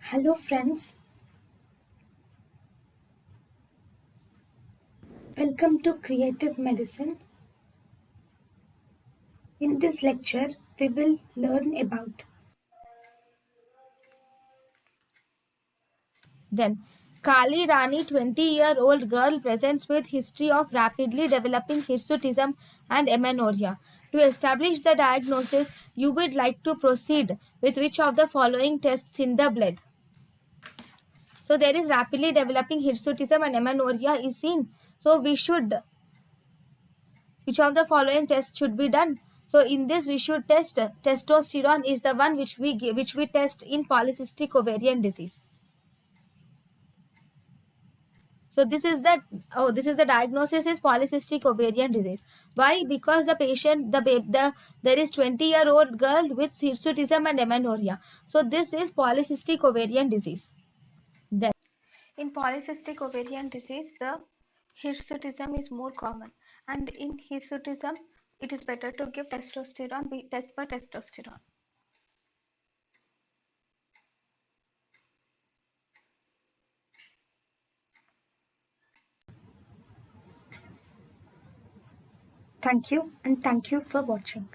Hello friends, welcome to Creative Medicine. In this lecture, we will learn about Then, Kali Rani, 20-year-old girl presents with history of rapidly developing hirsutism and amenorrhea. To establish the diagnosis, you would like to proceed with which of the following tests in the blood. So there is rapidly developing hirsutism and amenorrhea is seen. So which of the following tests should be done? So in this we should test testosterone is the one which we test in polycystic ovarian disease. So this is the diagnosis is polycystic ovarian disease. Why? Because the patient there is 20-year-old girl with hirsutism and amenorrhea. So this is polycystic ovarian disease. Then in polycystic ovarian disease, the hirsutism is more common, and in hirsutism, it is better to give testosterone. We test for testosterone. Thank you, and thank you for watching.